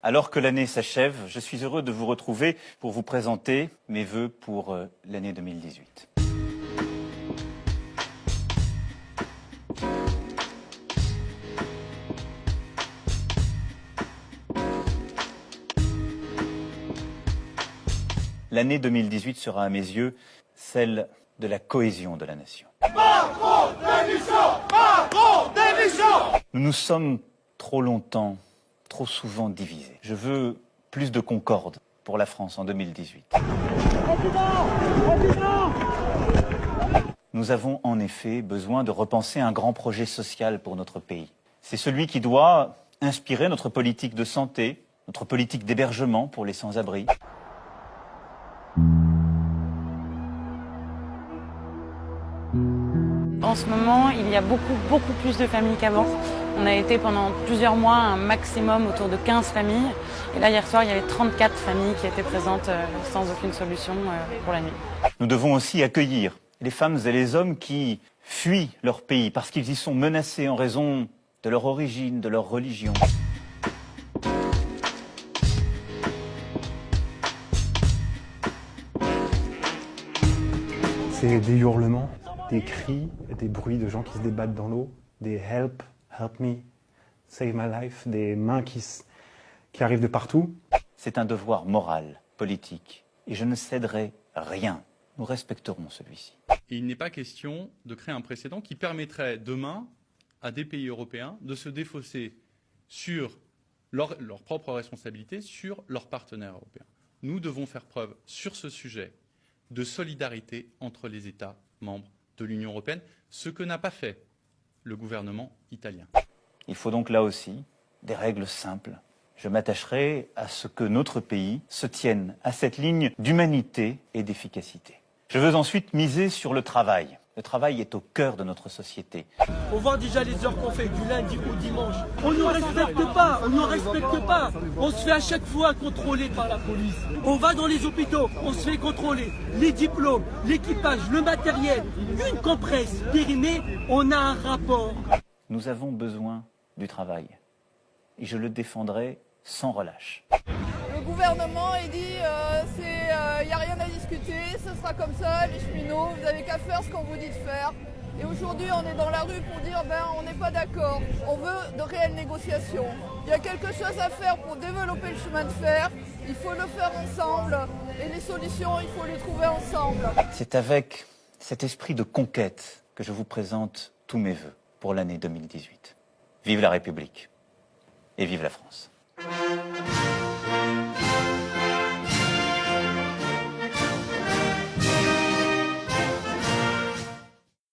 Alors que l'année s'achève, je suis heureux de vous retrouver pour vous présenter mes vœux pour l'année 2018. L'année 2018 sera à mes yeux celle de la cohésion de la nation. Macron démission! Macron démission! Nous nous sommes trop longtemps, trop souvent divisés. Je veux plus de concorde pour la France en 2018. Nous avons en effet besoin de repenser un grand projet social pour notre pays. C'est celui qui doit inspirer notre politique de santé, notre politique d'hébergement pour les sans-abri. En ce moment, il y a beaucoup plus de familles qu'avant. On a été pendant plusieurs mois un maximum autour de 15 familles. Et là, hier soir, il y avait 34 familles qui étaient présentes sans aucune solution pour la nuit. Nous devons aussi accueillir les femmes et les hommes qui fuient leur pays parce qu'ils y sont menacés en raison de leur origine, de leur religion. C'est des hurlements, des cris, des bruits de gens qui se débattent dans l'eau, des help, help me, save my life, des mains qui arrivent de partout. C'est un devoir moral, politique, et je ne céderai rien. Nous respecterons celui-ci. Et il n'est pas question de créer un précédent qui permettrait demain à des pays européens de se défausser sur leur propre responsabilité sur leurs partenaires européens. Nous devons faire preuve sur ce sujet de solidarité entre les États membres de l'Union européenne, ce que n'a pas fait le gouvernement italien. Il faut donc là aussi des règles simples. Je m'attacherai à ce que notre pays se tienne à cette ligne d'humanité et d'efficacité. Je veux ensuite miser sur le travail. Le travail est au cœur de notre société. On voit déjà les heures qu'on fait du lundi au dimanche. On ne respecte pas, on ne respecte pas. On se fait à chaque fois contrôler par la police. On va dans les hôpitaux, on se fait contrôler. Les diplômes, l'équipage, le matériel, une compresse périmée, on a un rapport. Nous avons besoin du travail. Et je le défendrai sans relâche. Le gouvernement, il dit il n'y a rien à discuter, ce sera comme ça, les cheminots, vous n'avez qu'à faire ce qu'on vous dit de faire. Et aujourd'hui, on est dans la rue pour dire on n'est pas d'accord, on veut de réelles négociations. Il y a quelque chose à faire pour développer le chemin de fer, il faut le faire ensemble, et les solutions, il faut les trouver ensemble. C'est avec cet esprit de conquête que je vous présente tous mes vœux pour l'année 2018. Vive la République et vive la France.